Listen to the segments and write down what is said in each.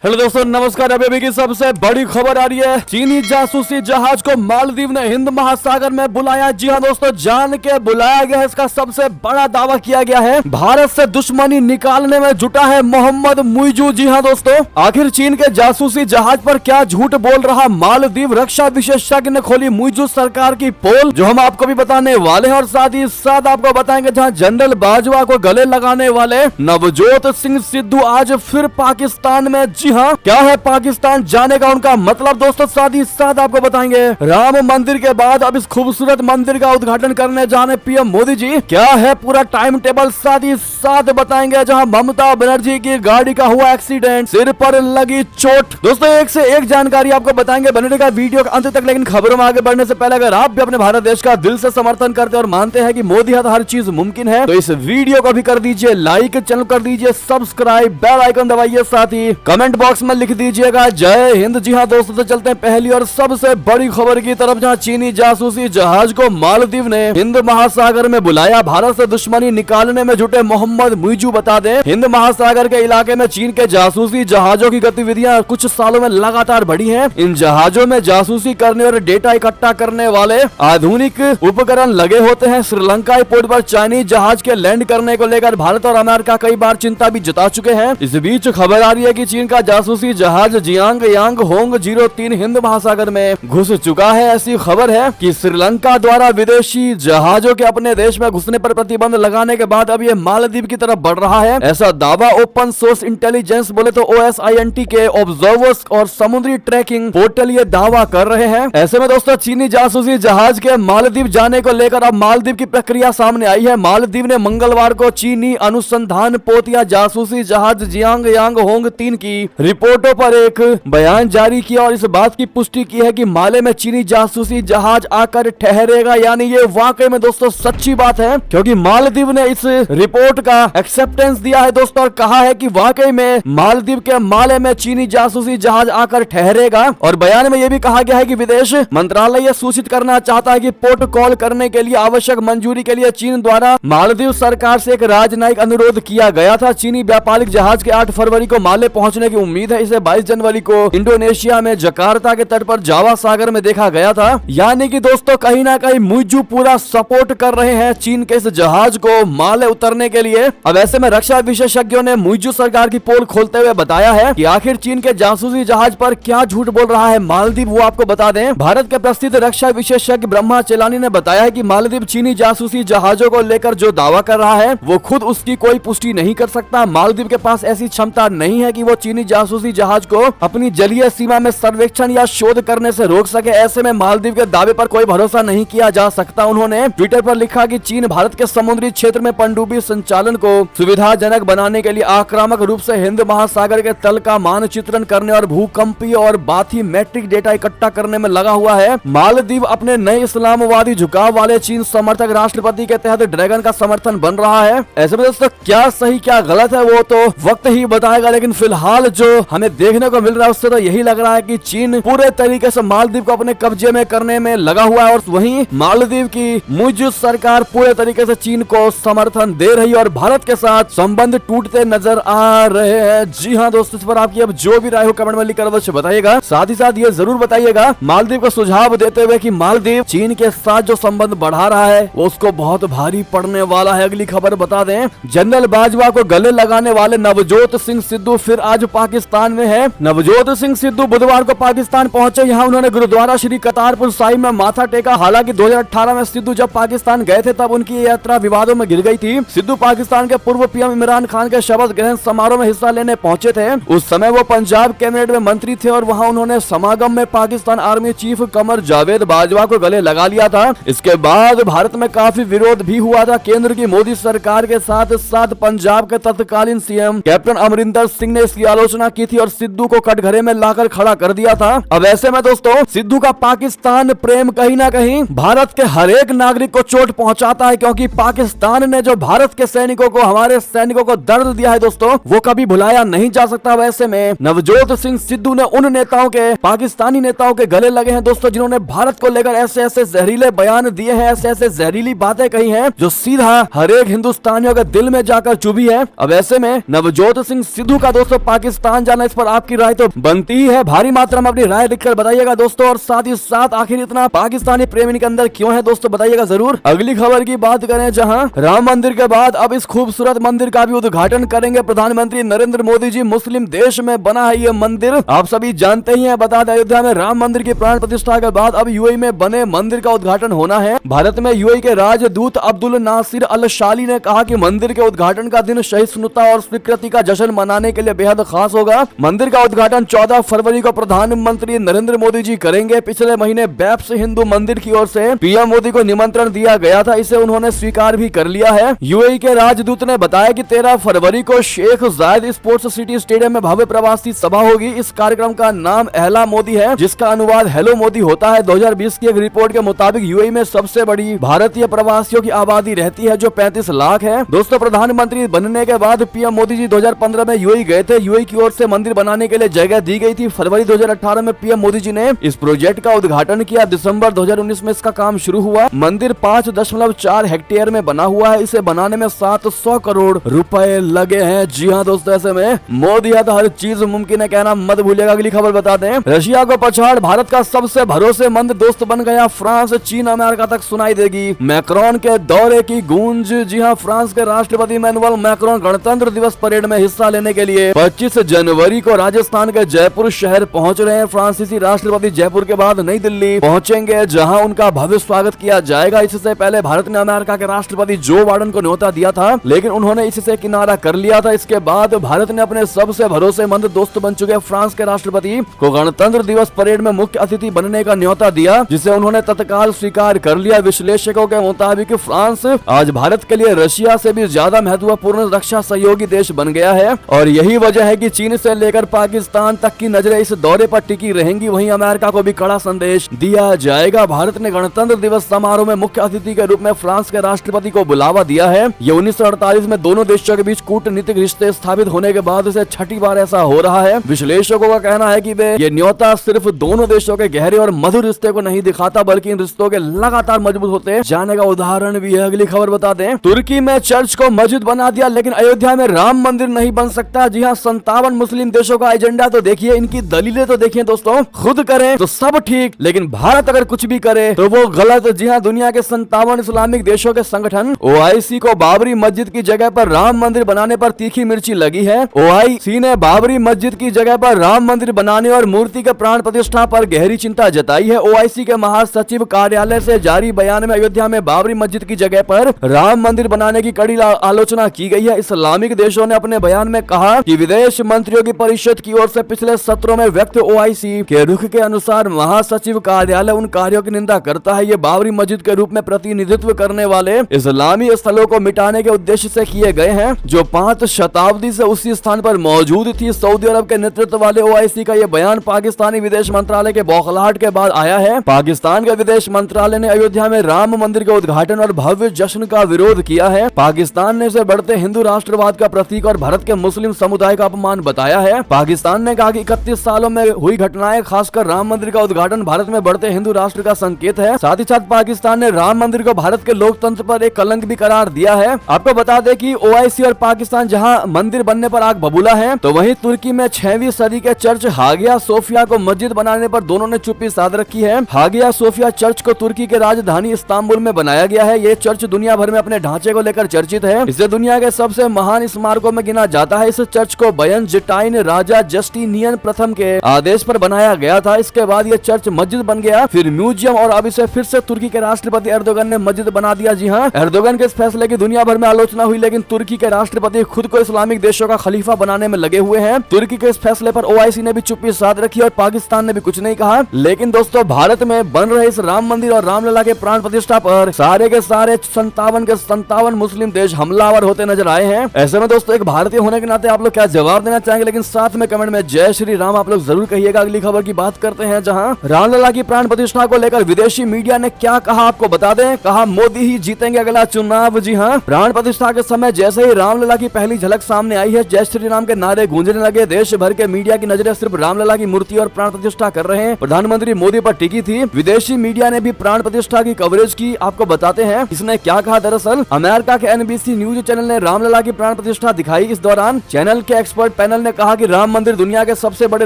Hello दोस्तों, नमस्कार। अभी की सबसे बड़ी खबर आ रही है। चीनी जासूसी जहाज को मालदीव ने हिंद महासागर में बुलाया। जी हाँ दोस्तों, जान के बुलाया गया है। इसका सबसे बड़ा दावा किया गया है। भारत से दुश्मनी निकालने में जुटा है मोहम्मद मुइजू। जी हाँ दोस्तों, आखिर चीन के जासूसी जहाज पर क्या झूठ बोल रहा मालदीव? रक्षा विशेषज्ञ ने खोली मुइजू सरकार की पोल, जो हम आपको भी बताने वाले हैं। और साथ ही साथ आपको बताएंगे जहाँ जनरल बाजवा को गले लगाने वाले नवजोत सिंह सिद्धू आज फिर पाकिस्तान में। जी हाँ, क्या है पाकिस्तान जाने का उनका मतलब दोस्तों? साथ ही साथ आपको बताएंगे राम मंदिर के बाद अब इस खूबसूरत मंदिर का उद्घाटन करने जाने पीएम मोदी जी। क्या है पूरा टाइम टेबल? साथ ही साथ बताएंगे जहां ममता बनर्जी की गाड़ी का हुआ एक्सीडेंट, सिर पर लगी चोट। दोस्तों, एक से एक जानकारी आपको बताएंगे। बने रहेगा वीडियो के अंत तक। लेकिन खबरों में आगे बढ़ने से पहले अगर आप भी अपने भारत देश का दिल से समर्थन करते और मानते हैं कि मोदी हाथ हर चीज मुमकिन है, तो इस वीडियो को भी कर दीजिए लाइक, चैनल कर दीजिए सब्सक्राइब, बेल आइकन दबाइए, साथ ही कमेंट बॉक्स में लिख दीजिएगा जय हिंद। जी हाँ दोस्तों, तो चलते हैं पहली और सबसे बड़ी खबर की तरफ, जहां चीनी जासूसी जहाज को मालदीव ने हिंद महासागर में बुलाया। भारत से दुश्मनी निकालने में जुटे मोहम्मद मुइजू। बता दें, हिंद महासागर के इलाके में चीन के जासूसी जहाजों की गतिविधियां कुछ सालों में लगातार बढ़ी हैं। इन जहाजों में जासूसी करने और डेटा इकट्ठा करने वाले आधुनिक उपकरण लगे होते हैं। श्रीलंका पोर्ट पर चाइनीज जहाज के लैंड करने को लेकर भारत और अमेरिका कई बार चिंता भी जता चुके हैं। इस बीच खबर आ रही है कि चीन का जासूसी जहाज जियांग यांग होंग 03 हिंद महासागर में घुस चुका है। ऐसी खबर है कि श्रीलंका द्वारा विदेशी जहाजों के अपने देश में घुसने पर प्रतिबंध लगाने के बाद अब ये मालदीव की तरफ बढ़ रहा है। ऐसा दावा ओपन सोर्स इंटेलिजेंस बोले तो OSINT के ऑब्जर्वर्स और समुद्री ट्रैकिंग पोर्टल ये दावा कर रहे हैं। ऐसे में दोस्तों, चीनी जासूसी जहाज के मालदीव जाने को लेकर अब मालदीव की प्रक्रिया सामने आई है। मालदीव ने मंगलवार को चीनी अनुसंधान पोत या जासूसी जहाज जियांग यांग होंग 3 की रिपोर्टों पर एक बयान जारी किया और इस बात की पुष्टि की है कि माले में चीनी जासूसी जहाज आकर ठहरेगा। यानी ये वाकई में दोस्तों सच्ची बात है, क्योंकि मालदीव ने इस रिपोर्ट का एक्सेप्टेंस दिया है दोस्तों, और कहा है कि वाकई में मालदीव के माले में चीनी जासूसी जहाज आकर ठहरेगा। और बयान में यह भी कहा गया है कि विदेश मंत्रालय यह सूचित करना चाहता है कि पोर्ट कॉल करने के लिए आवश्यक मंजूरी के लिए चीन द्वारा मालदीव सरकार से एक राजनयिक अनुरोध किया गया था। चीनी व्यापारिक जहाज के 8 फरवरी को माले पहुंचने की उम्मीद है। इसे 22 जनवरी को इंडोनेशिया में जकार्ता के तट पर जावा सागर में देखा गया था। यानी कि दोस्तों, कहीं ना कहीं मुइजू पूरा सपोर्ट कर रहे हैं चीन के इस जहाज को माले उतरने के लिए। अब ऐसे में रक्षा विशेषज्ञों ने मुइजू सरकार की पोल खोलते हुए बताया है कि आखिर चीन के जासूसी जहाज पर क्या झूठ बोल रहा है मालदीव, वो आपको बता दें। भारत के प्रसिद्ध रक्षा विशेषज्ञ ब्रह्मा चेलानी ने बताया है कि मालदीव चीनी जासूसी जहाजों को लेकर जो दावा कर रहा है वो खुद उसकी कोई पुष्टि नहीं कर सकता। मालदीव के पास ऐसी क्षमता नहीं है कि वो चीनी जासूसी जहाज को अपनी जलीय सीमा में सर्वेक्षण या शोध करने से रोक सके। ऐसे में मालदीव के दावे पर कोई भरोसा नहीं किया जा सकता। उन्होंने ट्विटर पर लिखा कि चीन भारत के समुद्री क्षेत्र में पनडुब्बी संचालन को सुविधाजनक बनाने के लिए आक्रामक रूप से हिंद महासागर के तल का मानचित्रण करने और भूकंपीय और बाथीमेट्रिक डेटा इकट्ठा करने में लगा हुआ है। मालदीव अपने नए इस्लामवादी झुकाव वाले चीन समर्थक राष्ट्रपति के तहत ड्रैगन का समर्थन बन रहा है। ऐसे में दोस्तों, क्या सही क्या गलत है वो तो वक्त ही बताएगा, लेकिन फिलहाल जो हमें देखने को मिल रहा है उससे तो यही लग रहा है कि चीन पूरे तरीके से मालदीव को अपने कब्जे में करने में लगा हुआ है। और वहीं मालदीव की मुइजू सरकार पूरे तरीके से चीन को समर्थन दे रही है और भारत के साथ संबंध टूटते नजर आ रहे हैं। जी हाँ दोस्तों, इस पर आपकी अब जो भी राय हो कमेंट में लिखकर अवश्य बताइएगा। साथ ही साथ ये जरूर बताइएगा मालदीव को सुझाव देते हुए कि मालदीव चीन के साथ जो संबंध बढ़ा रहा है वो उसको बहुत भारी पड़ने वाला है। अगली खबर बता दें, जनरल बाजवा को गले लगाने वाले नवजोत सिंह सिद्धू फिर आज पाकिस्तान में है। नवजोत सिंह सिद्धू बुधवार को पाकिस्तान पहुंचे। यहाँ उन्होंने गुरुद्वारा श्री करतारपुर साहिब में माथा टेका। हालांकि 2018 में सिद्धू जब पाकिस्तान गए थे तब उनकी यात्रा विवादों में गिर गई थी। सिद्धू पाकिस्तान के पूर्व पीएम इमरान खान के शपथ ग्रहण समारोह में हिस्सा लेने पहुंचे थे। उस समय वो पंजाब कैबिनेट में मंत्री थे और वहाँ उन्होंने समागम में पाकिस्तान आर्मी चीफ कमर जावेद बाजवा को गले लगा लिया था। इसके बाद भारत में काफी विरोध भी हुआ था। केंद्र की मोदी सरकार के साथ साथ पंजाब के तत्कालीन सीएम कैप्टन अमरिंदर सिंह ने इसकी आलोचना की थी और सिद्धू को कटघरे में लाकर खड़ा कर दिया था। अब ऐसे में दोस्तों, सिद्धू का पाकिस्तान प्रेम कहीं ना कहीं भारत के हर एक नागरिक को चोट पहुंचाता है, क्योंकि पाकिस्तान ने जो भारत के सैनिकों को, हमारे सैनिकों को दर्द दिया है दोस्तों, वो कभी भुलाया नहीं जा सकता। वैसे में नवजोत सिंह सिद्धू ने उन नेताओं के, पाकिस्तानी नेताओं के गले लगे हैं दोस्तों, जिन्होंने भारत को लेकर ऐसे ऐसे जहरीले बयान दिए हैं, ऐसे ऐसे जहरीली बातें कही हैं जो सीधा हर एक हिंदुस्तानियों के दिल में जाकर चुभी है। अब ऐसे में नवजोत सिंह सिद्धू का दोस्तों पाकिस्तान जान जाना, इस पर आपकी राय तो बनती ही है। भारी मात्रा में अपनी राय लिखकर बताइएगा दोस्तों, और साथ ही साथ आखिर इतना पाकिस्तानी प्रेम इनके अंदर क्यों है दोस्तों, बताइएगा जरूर। अगली खबर की बात करें, जहां राम मंदिर के बाद अब इस खूबसूरत मंदिर का भी उद्घाटन करेंगे प्रधानमंत्री नरेंद्र मोदी जी। मुस्लिम देश में बना है ये मंदिर, आप सभी जानते ही हैं। बता दें, अयोध्या में राम मंदिर की प्राण प्रतिष्ठा के बाद अब यूएई में बने मंदिर का उद्घाटन होना है। भारत में यूएई के राजदूत अब्दुल नासिर अल शाली ने कहा कि मंदिर के उद्घाटन का दिन सहिष्णुता और स्वीकृति का जश्न मनाने के लिए बेहद खास होगा। मंदिर का उद्घाटन 14 फरवरी को प्रधानमंत्री नरेंद्र मोदी जी करेंगे। पिछले महीने बैप्स हिंदू मंदिर की ओर से पीएम मोदी को निमंत्रण दिया गया था, इसे उन्होंने स्वीकार भी कर लिया है। यूएई के राजदूत ने बताया कि 13 फरवरी को शेख जायद स्पोर्ट्स सिटी स्टेडियम में भव्य प्रवासी सभा होगी। इस कार्यक्रम का नाम अहला मोदी है, जिसका अनुवाद हेलो मोदी होता है। 2020 की एक रिपोर्ट के मुताबिक यूएई में सबसे बड़ी भारतीय प्रवासियों की आबादी रहती है, जो 35 लाख है। दोस्तों, प्रधानमंत्री बनने के बाद पीएम मोदी जी 2015 में यूएई गए थे। यूएई की ओर से मंदिर बनाने के लिए जगह दी गई थी। फरवरी 2018 में पीएम मोदी जी ने इस प्रोजेक्ट का उद्घाटन किया। दिसंबर 2019 में इसका काम शुरू हुआ। मंदिर 5.4 हेक्टेयर में बना हुआ है। इसे बनाने में 700 करोड़ रुपए लगे हैं। जी हाँ दोस्तों, ऐसे में मोदी है तो हर चीज मुमकिन है, कहना मत भूलिएगा। अगली खबर बता दें, रशिया को पछाड़ भारत का सबसे भरोसेमंद दोस्त बन गया फ्रांस। चीन अमेरिका तक सुनाई देगी मैक्रोन के दौरे की गूंज। जी हाँ, फ्रांस के राष्ट्रपति इमैनुअल मैक्रोन गणतंत्र दिवस परेड में हिस्सा लेने के लिए 25 जनवरी को राजस्थान के जयपुर शहर पहुंच रहे हैं। फ्रांसीसी राष्ट्रपति जयपुर के बाद नई दिल्ली पहुंचेंगे, जहां उनका भव्य स्वागत किया जाएगा। इससे पहले भारत ने अमेरिका के राष्ट्रपति जो बाइडेन को न्योता दिया था, लेकिन उन्होंने इससे किनारा कर लिया था। इसके बाद भारत ने अपने सबसे भरोसेमंद दोस्त बन चुके फ्रांस के राष्ट्रपति को गणतंत्र दिवस परेड में मुख्य अतिथि बनने का न्योता दिया, जिसे उन्होंने तत्काल स्वीकार कर लिया। विश्लेषकों के मुताबिक फ्रांस आज भारत के लिए रशिया से भी ज्यादा महत्वपूर्ण रक्षा सहयोगी देश बन गया है, और यही वजह है कि चीन से लेकर पाकिस्तान तक की नजरें इस दौरे पर टिकी रहेंगी। वहीं अमेरिका को भी कड़ा संदेश दिया जाएगा। भारत ने गणतंत्र दिवस समारोह में मुख्य अतिथि के रूप में फ्रांस के राष्ट्रपति को बुलावा दिया है। ये 1948 में दोनों देशों के बीच कूटनीतिक रिश्ते स्थापित होने के बाद इसे छठी बार ऐसा हो रहा है। विश्लेषकों का कहना है कि वे ये न्योता सिर्फ दोनों देशों के गहरे और मधुर रिश्ते को नहीं दिखाता, बल्कि इन रिश्तों के लगातार मजबूत होते जाने का उदाहरण भी है। अगली खबर बता दें, तुर्की में चर्च को मस्जिद बना दिया, लेकिन अयोध्या में राम मंदिर नहीं बन सकता। जी हाँ, 57 मुस्लिम देशों का एजेंडा तो देखिए, इनकी दलीलें तो देखिए दोस्तों। खुद करें तो सब ठीक, लेकिन भारत अगर कुछ भी करे तो वो गलत। जी हाँ, दुनिया के 57 इस्लामिक देशों के संगठन ओआईसी को बाबरी मस्जिद की जगह पर राम मंदिर बनाने पर तीखी मिर्ची लगी है। ओआईसी ने बाबरी मस्जिद की जगह पर राम मंदिर बनाने और मूर्ति के प्राण प्रतिष्ठा पर गहरी चिंता जताई है। ओआईसी के महासचिव कार्यालय से जारी बयान में अयोध्या में बाबरी मस्जिद की जगह पर राम मंदिर बनाने की कड़ी आलोचना की गई है। इस्लामिक देशों ने अपने बयान में कहा कि विदेश मंत्रियों की परिषद की ओर से पिछले सत्रों में व्यक्त ओआईसी के रुख के अनुसार महासचिव कार्यालय उन कार्यों की निंदा करता है। ये बाबरी मस्जिद के रूप में प्रतिनिधित्व करने वाले इस्लामी स्थलों को मिटाने के उद्देश्य से किए गए हैं, जो 5 शताब्दी से उसी स्थान पर मौजूद थी। सऊदी अरब के नेतृत्व वाले ओआईसी का यह बयान पाकिस्तानी विदेश मंत्रालय के बौखलाहट के बाद आया है। पाकिस्तान के विदेश मंत्रालय ने अयोध्या में राम मंदिर के उद्घाटन और भव्य जश्न का विरोध किया है। पाकिस्तान ने इसे बढ़ते हिंदू राष्ट्रवाद का प्रतीक और भारत के मुस्लिम समुदाय का अपमान बताया है। पाकिस्तान ने कहा कि 31 सालों में हुई घटनाएं, खासकर राम मंदिर का उद्घाटन, भारत में बढ़ते हिंदू राष्ट्र का संकेत है। साथ ही साथ पाकिस्तान ने राम मंदिर को भारत के लोकतंत्र पर एक कलंक भी करार दिया है। आपको बता दें कि ओआईसी और पाकिस्तान जहां मंदिर बनने पर आग बबूला है, तो वहीं तुर्की में 6वीं सदी के चर्च हागिया सोफिया को मस्जिद बनाने पर दोनों ने चुप्पी साध रखी है। हागिया सोफिया चर्च को तुर्की के राजधानी इस्तांबुल में बनाया गया है। ये चर्च दुनिया भर में अपने ढांचे को लेकर चर्चित है। इसे दुनिया के सबसे महान स्मारकों में गिना जाता है। इस चर्च को बायजंटाइन राजा जस्टिनियन प्रथम के आदेश पर बनाया गया था। इसके बाद ये चर्च मस्जिद बन गया, फिर म्यूजियम, और अब इसे फिर से तुर्की के राष्ट्रपति एर्दोगन ने मस्जिद बना दिया। जी हाँ, एर्दोगन के इस फैसले की दुनिया भर में आलोचना हुई, लेकिन तुर्की के राष्ट्रपति खुद को इस्लामिक देशों का खलीफा बनाने में लगे हुए हैं। तुर्की के इस फैसले पर ओआईसी ने भी चुप्पी साध रखी और पाकिस्तान ने भी कुछ नहीं कहा। लेकिन दोस्तों, भारत में बन रहे इस राम मंदिर और रामलला के प्राण प्रतिष्ठा पर सारे के सारे 57 मुस्लिम देश हमलावर होते नजर आए हैं। ऐसे में दोस्तों, एक भारतीय होने के नाते आप लोग क्या जवाब देना चाहेंगे? लेकिन साथ में कमेंट में जय श्री राम आप लोग जरूर कहिएगा। अगली खबर की बात करते हैं, जहां रामलला की प्राण प्रतिष्ठा को लेकर विदेशी मीडिया ने क्या कहा आपको बता दें। कहा मोदी ही जीतेंगे अगला चुनाव। जी हाँ, प्राण प्रतिष्ठा के समय जैसे ही रामलला की पहली झलक सामने आई है, जय श्री राम के नारे गूंजने लगे। देश भर के मीडिया की नजरें सिर्फ रामलला की मूर्ति और प्राण प्रतिष्ठा कर रहे हैं प्रधानमंत्री मोदी पर टिकी थी। विदेशी मीडिया ने भी प्राण प्रतिष्ठा की कवरेज की। आपको बताते हैं इसने क्या कहा। दरअसल अमेरिका के एनबीसी न्यूज चैनल ने रामलला की प्राण प्रतिष्ठा दिखाई। इस दौरान चैनल के एक्सपर्ट पैनल चैनल ने कहा कि राम मंदिर दुनिया के सबसे बड़े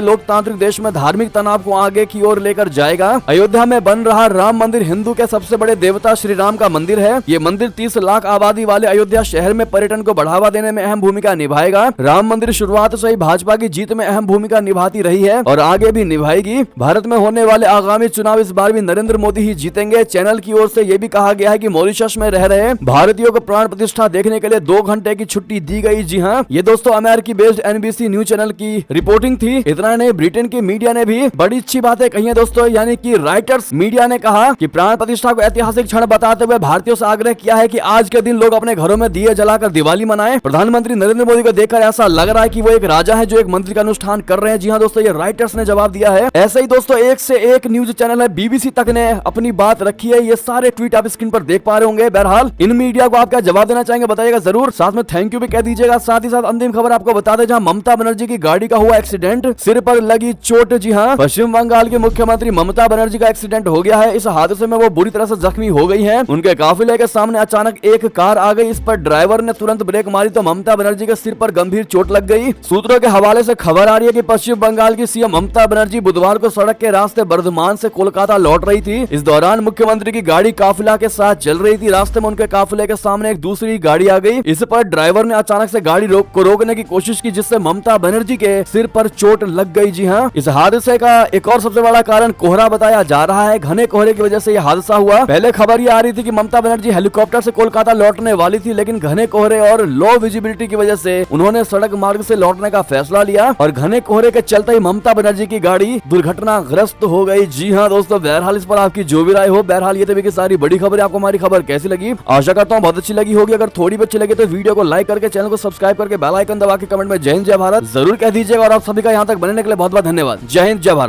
लोकतांत्रिक देश में धार्मिक तनाव को आगे की ओर लेकर जाएगा। अयोध्या में बन रहा राम मंदिर हिंदू के सबसे बड़े देवता श्री राम का मंदिर है। ये मंदिर 30 लाख आबादी वाले अयोध्या शहर में पर्यटन को बढ़ावा देने में अहम भूमिका निभाएगा। राम मंदिर शुरुआत से ही भाजपा की जीत में अहम भूमिका निभाती रही है और आगे भी निभाएगी। भारत में होने वाले आगामी चुनाव इस बार भी नरेंद्र मोदी ही जीतेंगे। चैनल की ओर से ये भी कहा गया है कि मॉरिशस में रह रहे भारतीयों को प्राण प्रतिष्ठा देखने के लिए 2 घंटे की छुट्टी दी गई। जी हाँ, ये दोस्तों अमेरिकी बेस्ड NBC न्यूज चैनल की रिपोर्टिंग थी। इतना नहीं, ब्रिटेन की मीडिया ने भी बड़ी अच्छी बातें कही है दोस्तों, यानी कि राइटर्स मीडिया ने कहा कि प्राण प्रतिष्ठा को ऐतिहासिक क्षण बताते हुए भारतीयों से आग्रह किया है कि आज के दिन लोग अपने घरों में दिए जलाकर दिवाली मनाएं। प्रधानमंत्री नरेंद्र मोदी को देखकर ऐसा लग रहा है कि वो एक राजा है जो एक मंत्री का अनुष्ठान कर रहे हैं। जी हाँ दोस्तों, ये राइटर्स ने जवाब दिया है। ऐसे ही दोस्तों एक से एक न्यूज चैनल है, BBC तक ने अपनी बात रखी है। ये सारे ट्वीट आप स्क्रीन पर देख पा रहे होंगे। बहरहाल इन मीडिया को आप क्या जवाब देना चाहेंगे बताइएगा जरूर, साथ में थैंक यू भी कह दीजिएगा। साथ ही साथ अंतिम खबर आपको बता दें, जहां ममता बनर्जी की गाड़ी का हुआ एक्सीडेंट, सिर पर लगी चोट। जी हाँ, पश्चिम बंगाल के मुख्यमंत्री ममता बनर्जी का एक्सीडेंट हो गया है। इस हादसे में वो बुरी तरह से जख्मी हो गई हैं। उनके काफिले के सामने अचानक एक कार आ गई। इस पर ड्राइवर ने तुरंत ब्रेक मारी तो ममता बनर्जी के सिर पर गंभीर चोट लग गई। सूत्रों के हवाले से खबर आ रही है कि पश्चिम बंगाल की CM ममता बनर्जी बुधवार को सड़क के रास्ते बर्धमान से कोलकाता लौट रही थी। इस दौरान मुख्यमंत्री की गाड़ी काफिला के साथ चल रही थी। रास्ते में उनके काफिले के सामने एक दूसरी गाड़ी आ गई। इस पर ड्राइवर ने अचानक से गाड़ी को रोकने की कोशिश की, जिससे ममता बनर्जी के सिर पर चोट लग गई। जी हाँ, इस हादसे का एक और सबसे बड़ा कारण कोहरा बताया जा रहा है। घने कोहरे की वजह से यह हादसा हुआ। पहले खबर ये आ रही थी कि ममता बनर्जी हेलीकॉप्टर से कोलकाता लौटने वाली थी, लेकिन घने कोहरे और लो विजिबिलिटी की वजह से उन्होंने सड़क मार्ग से लौटने का फैसला लिया और घने कोहरे के चलते ही ममता बनर्जी की गाड़ी दुर्घटनाग्रस्त हो गई। जी हाँ दोस्तों, बहरहाल इस पर आपकी जो भी राय हो। बहरहाल ये तभी की सारी बड़ी खबर। आपको हमारी खबर कैसी लगी? आशा करता हूँ बहुत अच्छी लगी होगी। अगर थोड़ी भी अच्छी लगी तो वीडियो को लाइक करके, चैनल को सब्सक्राइब करके, बेल आइकन दबा के कमेंट में जय हिंद जय भारत जरूर कह दीजिएगा। और आप सभी का यहाँ तक बनने के लिए बहुत बहुत धन्यवाद। जय हिंद जय भारत।